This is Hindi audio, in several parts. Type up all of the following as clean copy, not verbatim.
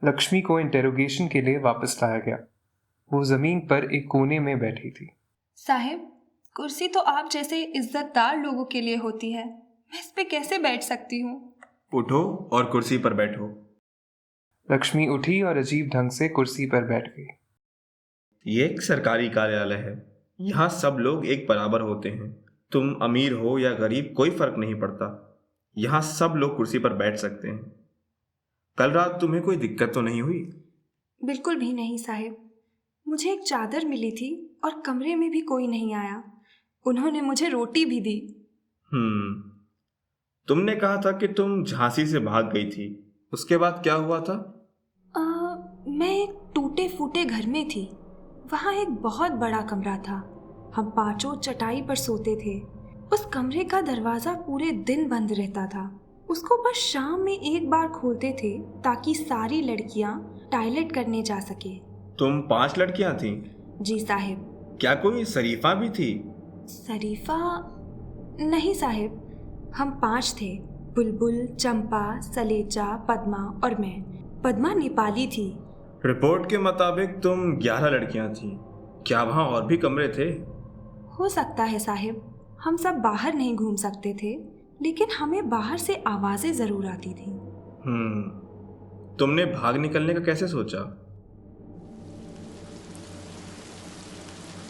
लक्ष्मी को इंटेरोगेशन के लिए वापस लाया गया। वो जमीन पर एक कोने में बैठी थी। साहिब, कुर्सी तो आप जैसे इज्जतदार लोगों के लिए होती है, मैं इस पे कैसे बैठ सकती हूँ? उठो और कुर्सी पर बैठो। लक्ष्मी उठी और अजीब ढंग से कुर्सी पर बैठ गई। ये एक सरकारी कार्यालय है। यहाँ सब लोग एक बराबर होते हैं। तुम अमीर हो या गरीब, कोई फर्क नहीं पड़ता। यहाँ सब लोग कुर्सी पर बैठ सकते हैं। कल रात तुम्हें कोई दिक्कत तो नहीं हुई? बिल्कुल भी नहीं साहिब। मुझे एक चादर मिली थी और कमरे में भी कोई नहीं आया। उन्होंने मुझे रोटी भी दी। तुमने कहा था कि तुम झांसी से भाग गई थी। उसके बाद क्या हुआ था? मैं एक टूटे फूटे घर में थी। वहाँ एक बहुत बड़ा कमरा था। हम पांचों चटाई पर सोते थे। उस कमरे का दरवाज़ा पूरे दिन बंद रहता था। उसको बस शाम में एक बार खोलते थे ताकि सारी लड़कियाँ टॉयलेट करने जा सके। तुम 5 लड़कियां थीं? जी साहिब। क्या कोई शरीफा भी थी? शरीफा नहीं साहिब, हम 5 थे। बुलबुल, चंपा, सलेजा, पद्मा और मैं। पद्मा नेपाली थी। रिपोर्ट के मुताबिक तुम 11 लड़कियां थीं। क्या वहाँ और भी कमरे थे? हो सकता है साहिब, हम सब बाहर नहीं घूम सकते थे, लेकिन हमें बाहर से आवाज़ें ज़रूर आती थी। तुमने भाग निकलने का कैसे सोचा?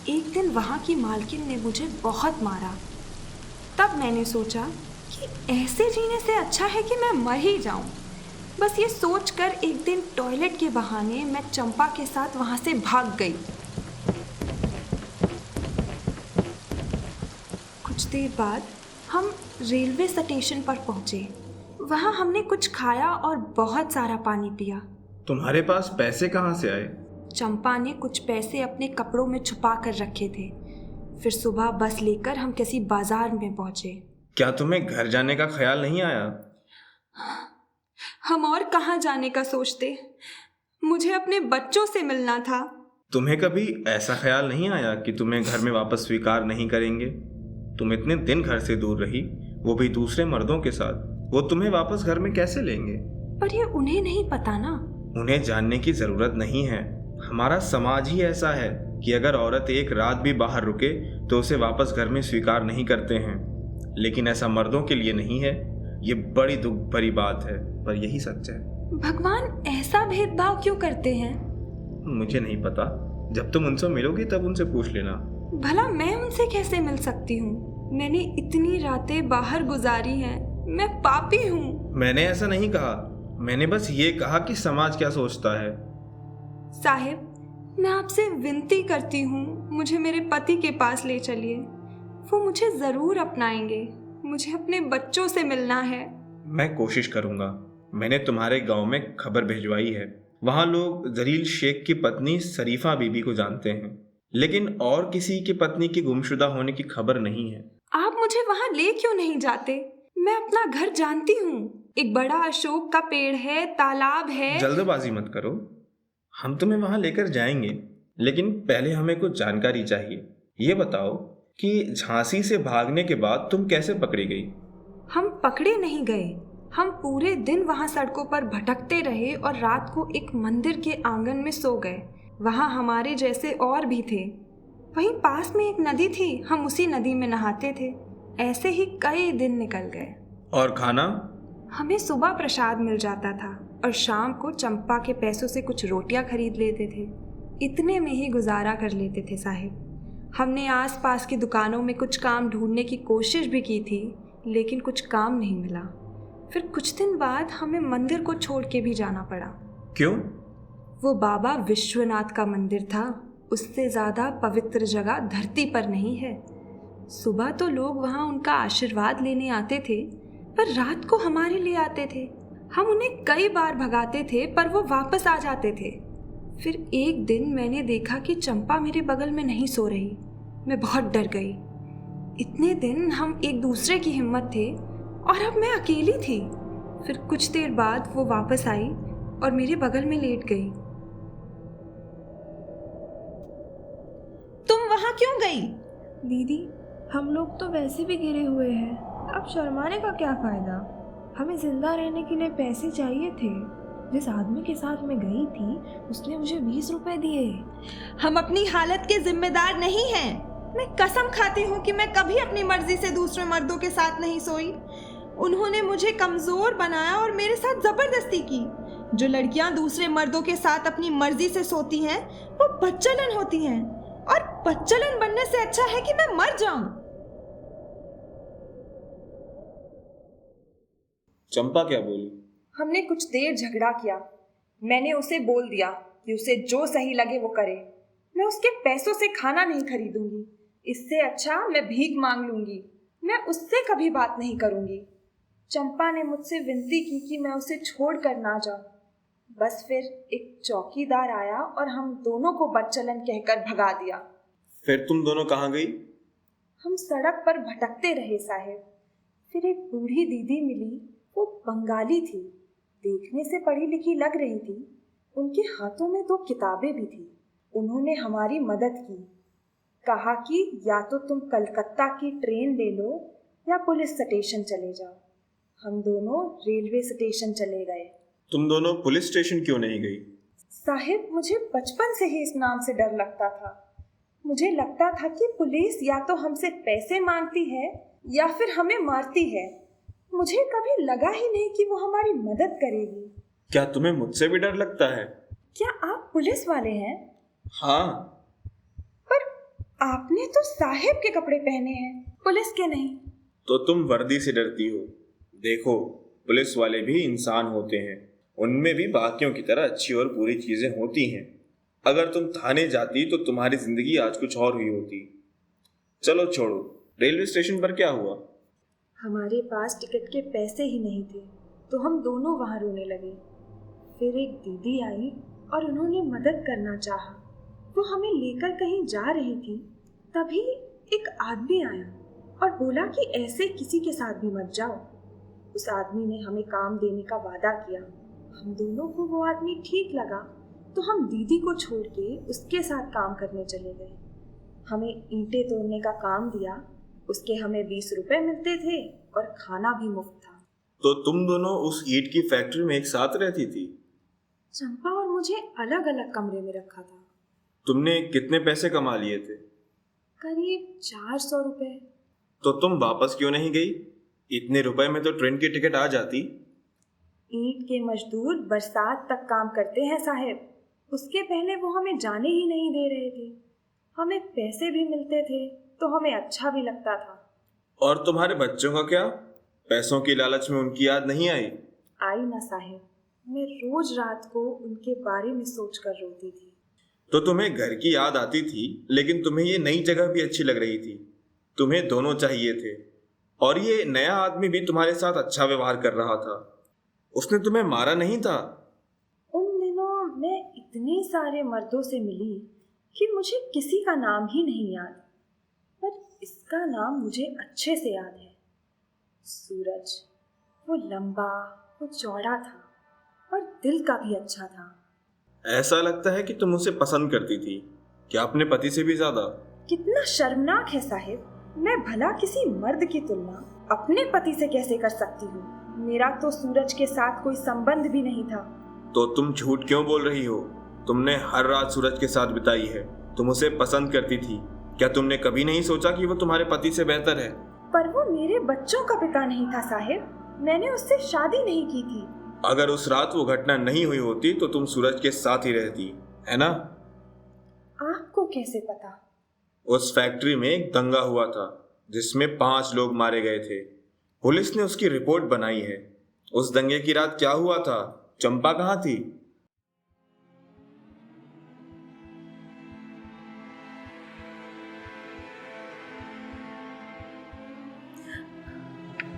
एक दिन वहाँ की मालकिन ने मुझे बहुत मारा। तब मैंने सोचा कि ऐसे जीने से अच्छा है कि मैं मर ही जाऊं। बस ये सोचकर एक दिन टॉयलेट के बहाने मैं चंपा के साथ वहाँ से भाग गई। कुछ देर बाद हम रेलवे स्टेशन पर पहुँचे। वहाँ हमने कुछ खाया और बहुत सारा पानी पिया। तुम्हारे पास पैसे कहाँ से आए? चंपा ने कुछ पैसे अपने कपड़ों में छुपा कर रखे थे। फिर सुबह बस लेकर हम किसी बाजार में पहुंचे। क्या तुम्हें घर जाने का ख्याल नहीं आया? हम और कहाँ जाने का सोचते, मुझे अपने बच्चों से मिलना था। तुम्हें कभी ऐसा ख्याल नहीं आया कि तुम्हें घर में वापस स्वीकार नहीं करेंगे? तुम इतने दिन घर से दूर रही, वो भी दूसरे मर्दों के साथ। वो तुम्हें वापस घर में कैसे लेंगे? पर ये उन्हें नहीं पता ना। उन्हें जानने की जरूरत नहीं है। हमारा समाज ही ऐसा है कि अगर औरत एक रात भी बाहर रुके तो उसे वापस घर में स्वीकार नहीं करते हैं। लेकिन ऐसा मर्दों के लिए नहीं है। ये बड़ी दुख भरी बात है, पर यही सच है। भगवान ऐसा भेदभाव क्यों करते हैं? मुझे नहीं पता। जब तुम उनसे मिलोगी तब उनसे पूछ लेना। भला मैं उनसे कैसे मिल सकती हूँ? मैंने इतनी रातें बाहर गुजारी हैं। मैं पापी हूँ। मैंने ऐसा नहीं कहा। मैंने बस ये कहा कि समाज क्या सोचता है। साहिब, मैं आपसे विनती करती हूँ, मुझे मेरे पति के पास ले चलिए। वो मुझे ज़रूर अपनाएंगे। मुझे अपने बच्चों से मिलना है। मैं कोशिश करूँगा। मैंने तुम्हारे गांव में खबर भिजवाई है। वहाँ लोग जलील शेख की पत्नी शरीफा बीबी को जानते हैं, लेकिन और किसी की पत्नी की गुमशुदा होने की खबर नहीं है। आप मुझे वहाँ ले क्यों नहीं जाते? मैं अपना घर जानती हूँ। एक बड़ा अशोक का पेड़ है, तालाब है। जल्दबाजी मत करो। हम तुम्हें वहां लेकर जाएंगे, लेकिन पहले हमें कुछ जानकारी चाहिए। ये बताओ कि झांसी से भागने के बाद तुम कैसे पकड़ी गई? हम पकड़े नहीं गए। हम पूरे दिन वहाँ सड़कों पर भटकते रहे और रात को एक मंदिर के आंगन में सो गए। वहाँ हमारे जैसे और भी थे। वहीं पास में एक नदी थी, हम उसी नदी में नहाते थे। ऐसे ही कई दिन निकल गए। और खाना? हमें सुबह प्रसाद मिल जाता था और शाम को चंपा के पैसों से कुछ रोटियां खरीद लेते थे। इतने में ही गुजारा कर लेते थे साहिब। हमने आसपास की दुकानों में कुछ काम ढूंढने की कोशिश भी की थी, लेकिन कुछ काम नहीं मिला। फिर कुछ दिन बाद हमें मंदिर को छोड़ के भी जाना पड़ा। क्यों? वो बाबा विश्वनाथ का मंदिर था। उससे ज़्यादा पवित्र जगह धरती पर नहीं है। सुबह तो लोग वहाँ उनका आशीर्वाद लेने आते थे, पर रात को हमारे लिए आते थे। हम उन्हें कई बार भगाते थे, पर वो वापस आ जाते थे। फिर एक दिन मैंने देखा कि चंपा मेरे बगल में नहीं सो रही। मैं बहुत डर गई। इतने दिन हम एक दूसरे की हिम्मत थे और अब मैं अकेली थी। फिर कुछ देर बाद वो वापस आई और मेरे बगल में लेट गई। तुम वहाँ क्यों गई? दीदी, हम लोग तो वैसे भी गिरे हुए हैं, अब शर्माने का क्या फ़ायदा। हमें जिंदा रहने के लिए पैसे चाहिए थे। जिस आदमी के साथ मैं गई थी उसने मुझे 20 रुपए दिए। हम अपनी हालत के जिम्मेदार नहीं हैं। मैं कसम खाती हूँ कि मैं कभी अपनी मर्जी से दूसरे मर्दों के साथ नहीं सोई। उन्होंने मुझे कमजोर बनाया और मेरे साथ जबरदस्ती की। जो लड़कियां दूसरे मर्दों के साथ अपनी मर्जी से सोती हैं वो बच्चलन होती हैं, और बच्चलन बनने से अच्छा है कि मैं मर जाऊं। चंपा क्या बोली? हमने कुछ देर झगड़ा किया। मैंने उसे बोल दिया कि उसे जो सही लगे वो करे। मैं उसके पैसों से खाना नहीं खरीदूंगी। इससे अच्छा मैं भीख मांग लूंगी। मैं उससे कभी बात नहीं करूंगी। चंपा ने मुझसे विनती की कि मैं उसे छोड़ कर ना जाऊं। बस फिर एक चौकीदार आया और हम दोनों को बदचलन कहकर भगा दिया। फिर तुम दोनों कहाँ गई? हम सड़क पर भटकते रहे साहिब। फिर एक बूढ़ी दीदी मिली। वो बंगाली थी, देखने से पढ़ी लिखी लग रही थी। उनके हाथों में 2 किताबें भी थी। उन्होंने हमारी मदद की। कहा कि या तो तुम कलकत्ता की ट्रेन ले लो या पुलिस स्टेशन चले जाओ। हम दोनों रेलवे स्टेशन चले गए। तुम दोनों पुलिस स्टेशन क्यों नहीं गई? साहिब, मुझे बचपन से ही इस नाम से डर लगता था। मुझे लगता था कि पुलिस या तो हमसे पैसे मांगती है या फिर हमें मारती है। मुझे कभी लगा ही नहीं कि वो हमारी मदद करेगी। क्या तुम्हें मुझसे भी डर लगता है? क्या आप पुलिस वाले हैं? हाँ। पर आपने तो साहिब के कपड़े पहने हैं, पुलिस के नहीं। तो तुम वर्दी से डरती हो। देखो, पुलिस वाले भी इंसान होते हैं। उनमें भी बाकियों की तरह अच्छी और बुरी चीजें होती हैं। अगर तुम थाने जाती तो तुम्हारी जिंदगी आज कुछ और हुई होती। चलो छोड़ो, रेलवे स्टेशन पर क्या हुआ? हमारे पास टिकट के पैसे ही नहीं थे, तो हम दोनों वहाँ रोने लगे। फिर एक दीदी आई और उन्होंने मदद करना चाहा। वो हमें लेकर कहीं जा रही थी। तभी एक आदमी आया और बोला कि ऐसे किसी के साथ भी मत जाओ। उस आदमी ने हमें काम देने का वादा किया। हम दोनों को वो आदमी ठीक लगा, तो हम दीदी को छोड़ के उसके साथ काम करने चले गए। हमें ईंटें तोड़ने का काम दिया। उसके हमें 20 रुपए मिलते थे और खाना भी मुफ्त था। तो तुम दोनों उस ईंट की फैक्ट्री में एक साथ रहती थी? चंपा और मुझे अलग अलग कमरे में रखा था। तुमने कितने पैसे कमा लिए थे? करीब 400 रुपए। तो तुम वापस क्यों नहीं गई? इतने रुपए में तो ट्रेन की टिकट आ जाती। ईंट के मजदूर बरसात तक काम करते हैं साहिब। उसके पहले वो हमें जाने ही नहीं दे रहे थे। हमें पैसे भी मिलते थे तो हमें अच्छा भी लगता था। और तुम्हारे बच्चों का क्या? पैसों की लालच में उनकी याद नहीं आई? आई ना साहिब, मैं रोज रात को उनके बारे में सोच कर रोती थी। तो तुम्हें घर की याद आती थी, लेकिन तुम्हें ये नई जगह भी अच्छी लग रही थी। तुम्हें दोनों चाहिए थे। और ये नया आदमी भी तुम्हारे साथ अच्छा व्यवहार कर रहा था। उसने तुम्हें मारा नहीं था। उन दिनों मैं इतने सारे मर्दों से मिली कि मुझे किसी का नाम ही नहीं याद, पर इसका नाम मुझे अच्छे से याद है। सूरज। वो लंबा, वो चौड़ा था और दिल का भी अच्छा था। ऐसा लगता है कि तुम उसे पसंद करती थी, क्या अपने पति से भी ज्यादा? कितना शर्मनाक है साहिब। मैं भला किसी मर्द की तुलना अपने पति से कैसे कर सकती हूँ? मेरा तो सूरज के साथ कोई संबंध भी नहीं था। तो तुम झूठ क्यों बोल रही हो? तुमने हर रात सूरज के साथ बिताई है। तुम उसे पसंद करती थी। क्या तुमने कभी नहीं सोचा कि वो तुम्हारे पति से बेहतर है? पर वो मेरे बच्चों का पिता नहीं था साहिब। मैंने उससे शादी नहीं की थी। अगर उस रात वो घटना नहीं हुई होती तो तुम सूरज के साथ ही रहती, है ना? आपको कैसे पता? उस फैक्ट्री में एक दंगा हुआ था जिसमें 5 लोग मारे गए थे। पुलिस ने उसकी रिपोर्ट बनाई है। उस दंगे की रात क्या हुआ था? चंपा कहाँ थी?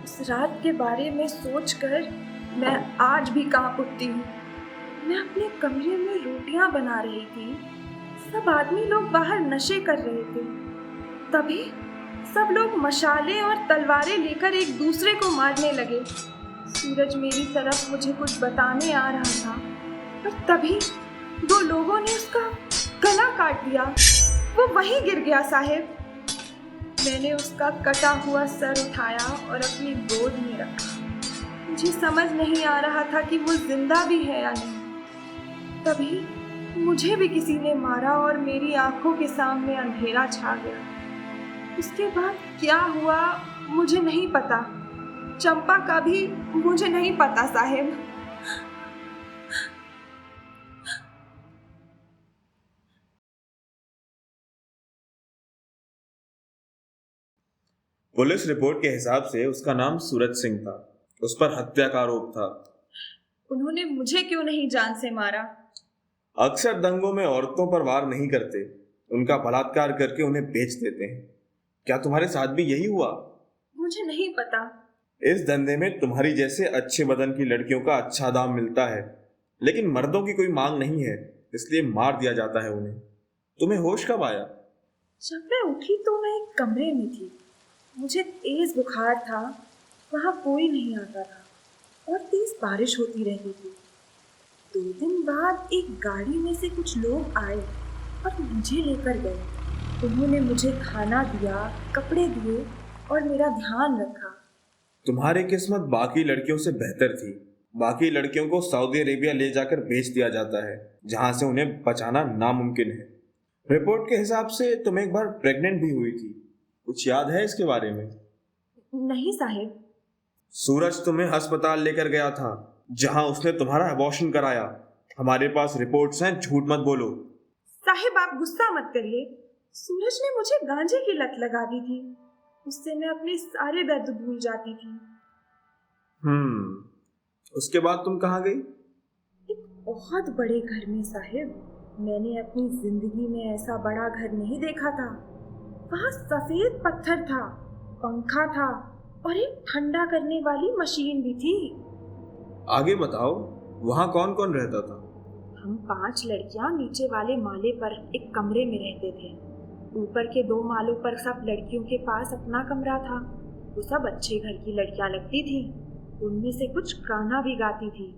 उस रात के बारे में सोचकर मैं आज भी कांप उठती हूँ। मैं अपने कमरे में रोटियां बना रही थी। सब आदमी लोग बाहर नशे कर रहे थे। तभी सब लोग मशाले और तलवारें लेकर एक दूसरे को मारने लगे। सूरज मेरी तरफ मुझे कुछ बताने आ रहा था, पर तभी 2 लोगों ने उसका गला काट दिया। वो वहीं गिर गया साहिब। मैंने उसका कटा हुआ सर उठाया और अपनी गोद में रखा। मुझे समझ नहीं आ रहा था कि वो जिंदा भी है या नहीं। तभी मुझे भी किसी ने मारा और मेरी आंखों के सामने अंधेरा छा गया। उसके बाद क्या हुआ मुझे नहीं पता, चंपा का भी मुझे नहीं पता साहेब। पुलिस रिपोर्ट के हिसाब से उसका नाम सूरज सिंह था। उस पर हत्या का आरोप था। उन्होंने मुझे क्यों नहीं जान से मारा? अक्सर दंगों में औरतों पर वार नहीं करते, उनका बलात्कार करके उन्हें बेच देते हैं। क्या तुम्हारे साथ भी यही हुआ? मुझे नहीं पता। इस धंधे में तुम्हारी जैसे अच्छे बदन की लड़कियों का अच्छा दाम मिलता है, लेकिन मर्दों की कोई मांग नहीं है, इसलिए मार दिया जाता है उन्हें। तुम्हें होश कब आया? जब मैं उठी तो मैं एक कमरे में थी। मुझे तेज बुखार था, वहाँ कोई नहीं आता था और तेज बारिश होती रहती थी। 2 दिन बाद एक गाड़ी में से कुछ लोग आए और मुझे लेकर गए। उन्होंने मुझे खाना दिया, कपड़े दिए और मेरा ध्यान रखा। तुम्हारी किस्मत बाकी लड़कियों से बेहतर थी। बाकी लड़कियों को सऊदी अरेबिया ले जाकर बेच दिया जाता है, जहां से उन्हें बचाना नामुमकिन है। रिपोर्ट के हिसाब से तुम एक बार प्रेग्नेंट भी हुई थी, कुछ याद है इसके बारे में? नहीं साहिब। सूरज तुम्हें अस्पताल लेकर गया था, जहां उसने तुम्हारा अबॉर्शन कराया। हमारे पास रिपोर्ट्स हैं, झूठ मत बोलो। साहिब आप गुस्सा मत करिए। सूरज ने मुझे गांजे की लत लगा दी थी, उससे मैं अपने सारे दर्द भूल जाती थी। उसके बाद तुम कहाँ गई? एक बहुत बड़े घर में साहिब। मैंने अपनी जिंदगी में ऐसा बड़ा घर नहीं देखा था। वहाँ सफेद पत्थर था, पंखा था और एक ठंडा करने वाली मशीन भी थी। आगे बताओ, वहाँ कौन कौन रहता था? हम 5 लड़कियां नीचे वाले माले पर एक कमरे में रहते थे। ऊपर के 2 मालों पर सब लड़कियों के पास अपना कमरा था। वो सब अच्छे घर की लड़कियां लगती थी, उनमें से कुछ गाना भी गाती थी।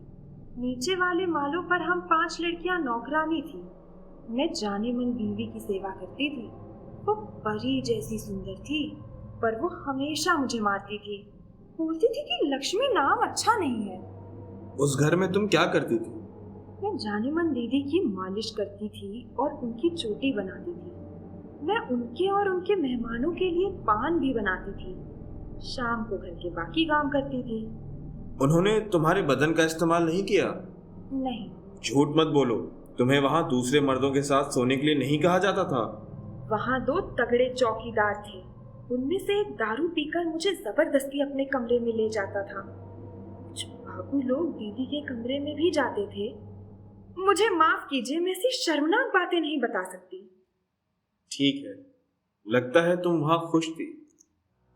नीचे वाले मालों पर हम 5 लड़कियां नौकरानी थी। मैं जाने मन बीवी की सेवा करती थी। वो परी जैसी सुंदर थी, पर वो हमेशा मुझे मारती थी। बोलती थी कि लक्ष्मी नाम अच्छा नहीं है। उस घर में तुम क्या करती थी? मैं जाने मन दीदी की मालिश करती थी और उनकी चोटी बनाती थी। मैं उनके और उनके मेहमानों के लिए पान भी बनाती थी। शाम को घर के बाकी काम करती थी। उन्होंने तुम्हारे बदन का इस्तेमाल नहीं किया? नहीं। झूठ मत बोलो, तुम्हें वहाँ दूसरे मर्दों के साथ सोने के लिए नहीं कहा जाता था? वहाँ 2 तगड़े चौकीदार थे। उनमें से एक दारू पीकर मुझे जबरदस्ती अपने कमरे में ले जाता था। कुछ बाबू लोग दीदी के कमरे में भी जाते थे। मुझे माफ कीजिए, मैं ऐसी शर्मनाक बातें नहीं बता सकती। ठीक है, लगता है तुम वहाँ खुश थी।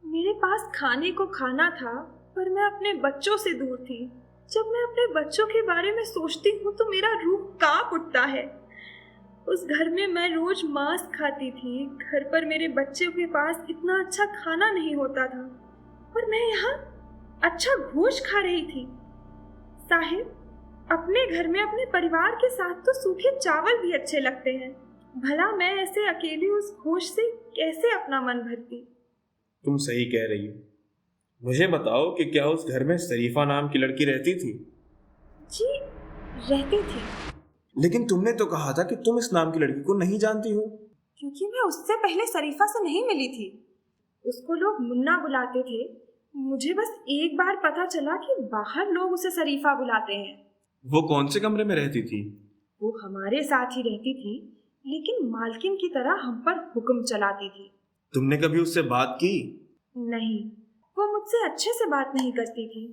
मेरे पास खाने को खाना था, पर मैं अपने बच्चों से दूर थी। जब मैं अपने बच्चों के बारे में सोचती हूँ तो मेरा रूह कांप उठता है। उस घर में मैं रोज मांस खाती थी। घर पर मेरे बच्चों के पास इतना अच्छा खाना नहीं होता था, पर मैं यहाँ अच्छा गोश्त खा रही थी। साहिब, अपने घर में अपने परिवार के साथ तो सूखे चावल भी अच्छे लगते हैं। भला मैं ऐसे अकेली उस गोश्त से कैसे अपना मन भरती? तुम सही कह रही हो। मुझे बताओ कि क्या उस घर में शरीफा नाम की लड़की रहती थी? जी, रहती थी। लेकिन तुमने तो कहा था कि तुम इस नाम की लड़की को नहीं जानती हो। क्योंकि मैं उससे पहले शरीफा से नहीं मिली थी। उसको लोग मुन्ना बुलाते थे। मुझे बस एक बार पता चला कि बाहर लोग उसे शरीफा बुलाते हैं। वो कौन से कमरे में रहती थी? वो हमारे साथ ही रहती थी, लेकिन मालकिन की तरह हम पर हुक्म चलाती थी। तुमने कभी उससे बात की? नहीं, वो मुझसे अच्छे से बात नहीं करती थी।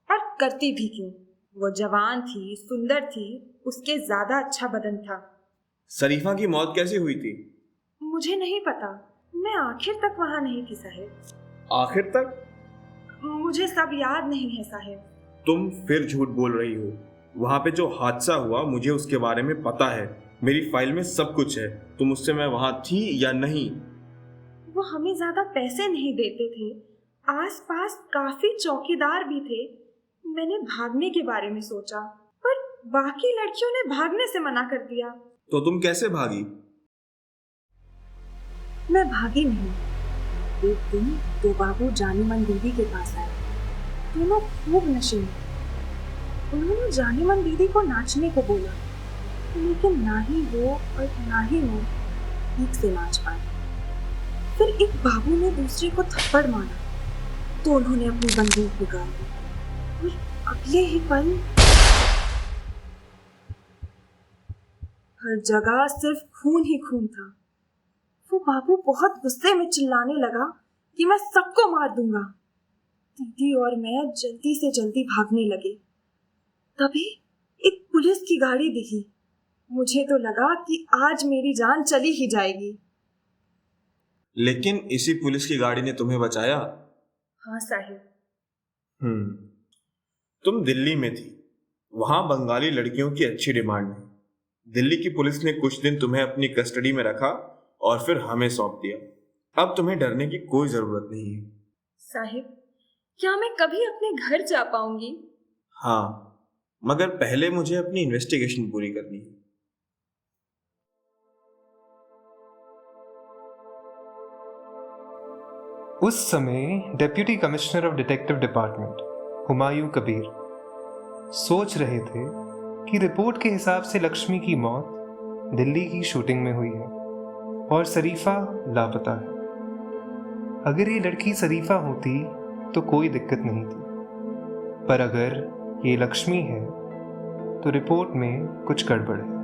और करती भी क्यों? वो जवान थी, सुंदर थी, उसके ज्यादा अच्छा बदन था। शरीफा की मौत कैसे हुई थी? मुझे नहीं पता, मैं आखिर तक वहाँ नहीं थी साहिब। आखिर तक? मुझे सब याद नहीं है साहिब। तुम फिर झूठ बोल रही हो। वहाँ पे जो हादसा हुआ मुझे उसके बारे में पता है, मेरी फाइल में सब कुछ है। तुम उससे मैं वहाँ थी या नहीं? वो हमें ज्यादा पैसे नहीं देते थे। आसपास काफी चौकीदार भी थे। मैंने भागने के बारे में सोचा, पर बाकी लड़कियों ने भागने से मना कर दिया। तो तुम कैसे भागी? मैं भागी नहीं। एक दिन 2 बाबू जानी मन दीदी के पास आए। दोनों खूब नशे में। उन्होंने जाने मन दीदी को नाचने को बोला, लेकिन ना ही वो और ना ही मैं ठीक से नाच पाए। फिर एक बाबू ने दूसरे को थप्पड़ मारा तो उन्होंने अपनी बंदूक निकाल ली और अगले ही पल हर जगह सिर्फ खून ही खून था। वो बाबू बहुत गुस्से में चिल्लाने लगा कि मैं सबको मार दूंगा। दीदी और मैं जल्दी से जल्दी भागने लगे। तभी एक पुलिस की गाड़ी दिखी। मुझे तो लगा कि आज मेरी जान चली ही जाएगी। लेकिन इसी पुलिस की गाड़ी ने तुम्हें बचाया। हाँ साहिब। तुम दिल्ली में थी, वहां बंगाली लड़कियों की अच्छी डिमांड है। दिल्ली की पुलिस ने कुछ दिन तुम्हें अपनी कस्टडी में रखा और फिर हमें सौंप दिया। अब तुम्हें डरने की कोई जरूरत नहीं है। साहिब, क्या मैं कभी अपने घर जा पाऊंगी? हाँ, मगर पहले मुझे अपनी इन्वेस्टिगेशन पूरी करनी है। उस समय deputy commissioner of detective department Humayun Kabir सोच रहे थे कि रिपोर्ट के हिसाब से लक्ष्मी की मौत दिल्ली की शूटिंग में हुई है और शरीफा लापता है। अगर ये लड़की शरीफा होती तो कोई दिक्कत नहीं थी, पर अगर ये लक्ष्मी है तो रिपोर्ट में कुछ गड़बड़ है।